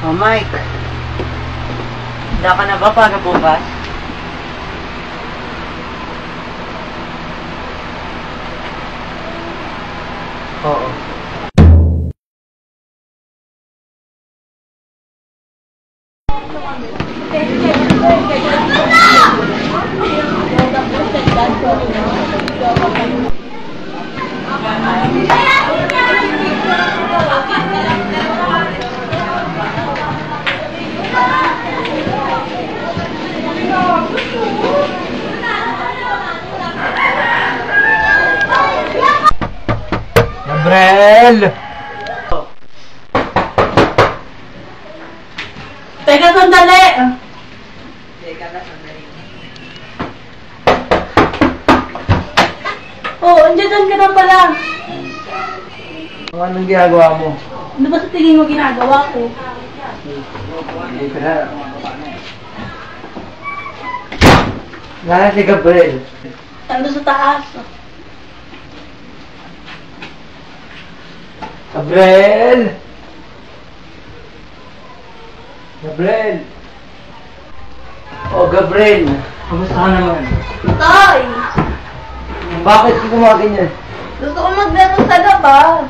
Oh, Mike. Handa ka na ba para bukas? Oo. Gabriel! Teka, sandali! Oh, andyan ka na pala. Anong ginagawa mo? Ano ba sa tingin mo ginagawa ko? Hindi ko na. Nasa si Gabriel. Nandun sa taas. Gabriel! Gabriel! Oh, Gabriel! Kamusta ka naman? Tay! Bakit ka gumaganyan? Gusto ko maglaro sa labas.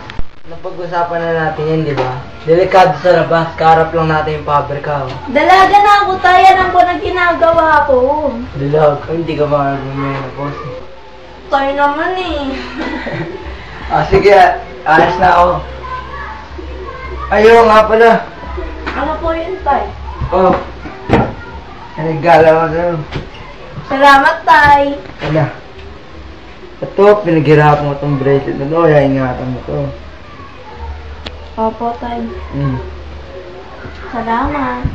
Napag-usapan na natin yan, di ba? Delikado sa labas, kaharap lang natin yung pabrika. Oh. Dalaga na ako, tay. Yan po na ginagawa ko. Dilag, hindi ka makagumaya na boss. Tay naman eh. Sige, alas na ako. Ayaw nga pala. Ano po yun, tay? Oh, nagala ko sa'yo. Salamat, tay. Ano? Ito, pinaghirapan mo itong bracelet na ito, kaya ingatan mo ito. Opo, tay. Salamat.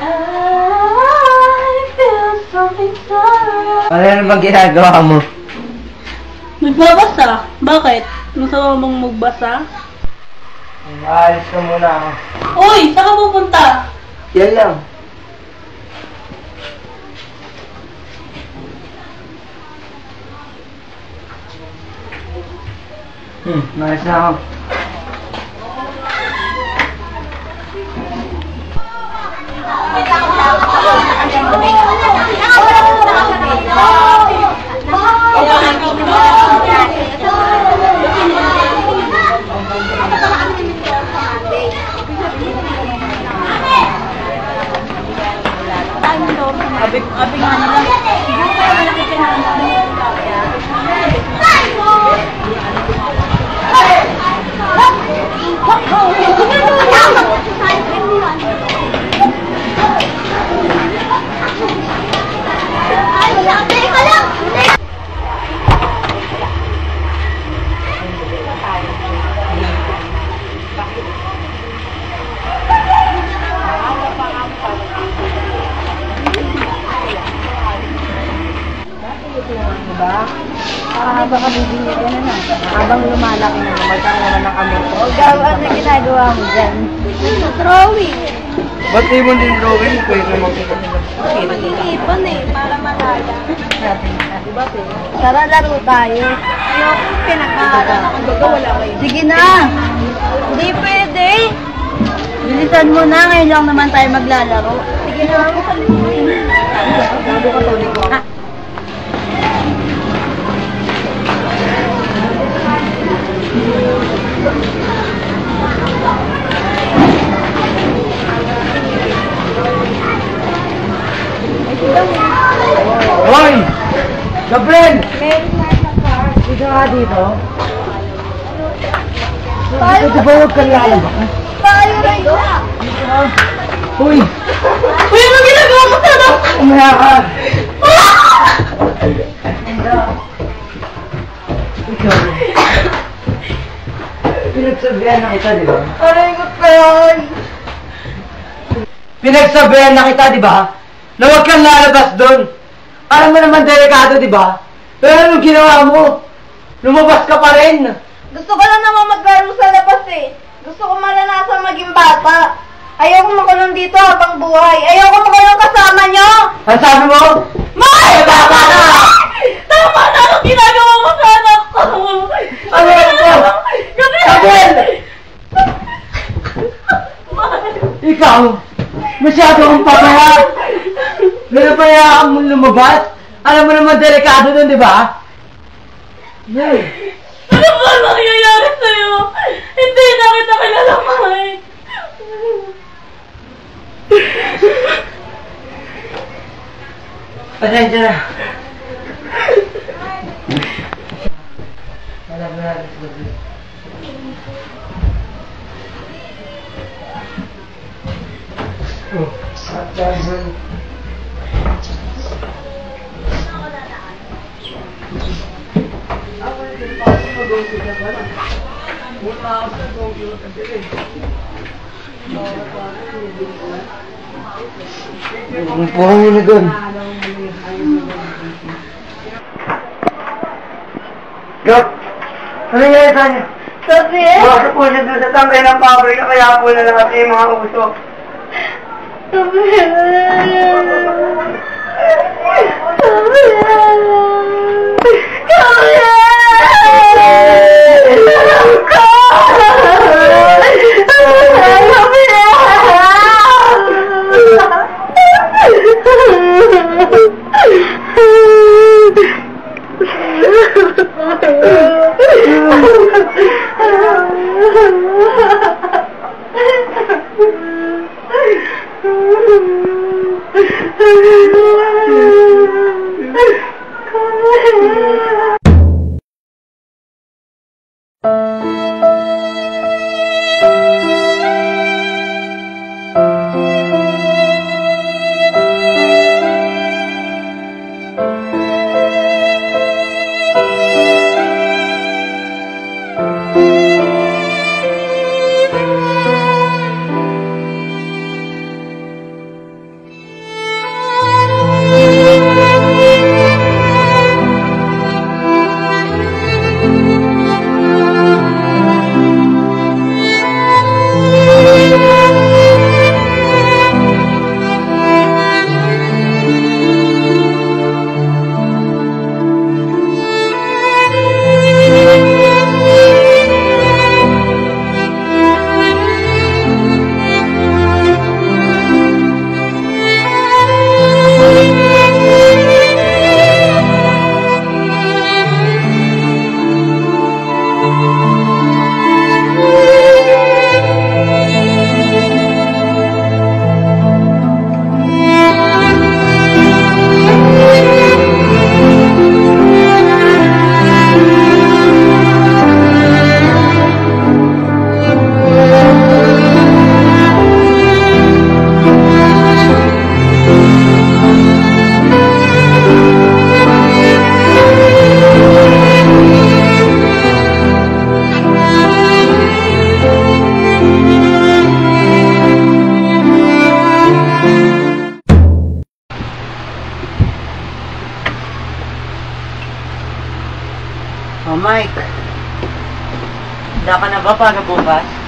I feel something sorrow. Ano naman ginagawa mo? Nagbabasa? Bakit? Masama bang magbasa? Aalis ka muna ako. Uy! Saan ka pupunta? Yan lang. Nais na ako. Abi nga nila. Habang kabibigyan ka na na. Habang lumalaki na naman, magkang naman ng amor ko. O, gawa, ano ginagawa mo dyan? Drawing. Ba't di mo din drawing? Pwede na mag-ipon nila. Mag-iipon eh, para malaya. Tara, laro tayo. Ayoko pinakahalan ako dito, wala kayo. Sige na. Hindi pwede. Bilisan mo na, ngayon lang naman tayo maglalaro. Sige na, ako sa limutin. Labo ka tuloy ko. Hoy! Gabriel! Dito nga dito. Tayo Di ba huwag kang lalabak? tayo rin. Uy! Uy! Ano ginagawa mo sana? Umaya ka! Ikaw. Pinagsabihan na kita, di ba? Aray ko kayo. Pinagsabihan na kita, di ba? Na huwag kang lalabas doon. Alam mo naman delikado, di ba? Pero anong ginawa mo? Lumabas ka pa rin. Gusto ko lang naman maglaro sa labas eh. Gusto ko maranasan maging bata. Ayoko makulong dito habang buhay. Ayoko makulong kasama nyo. Ang sabi mo? May! Tama na! Tama na! Anong ginagawa mo sa anak ko? Ikaw, masyado kang papaya. Pinapayaan mo lumabas. Alam mo naman delikado dun, di ba? Hey. Ano ba nangyayari sa'yo? Hindi na kita kilala, Mike. Pasensya na. Alam mo na, let's go. Oh, Jackson. Purang mo na doon. Dok, ano nangyari sa niya? Sabi Bakit po siya doon sa tambay ng pabrika kaya po na lahat yung mga uso? Oh, Mike. Handa ka na ba para bukas?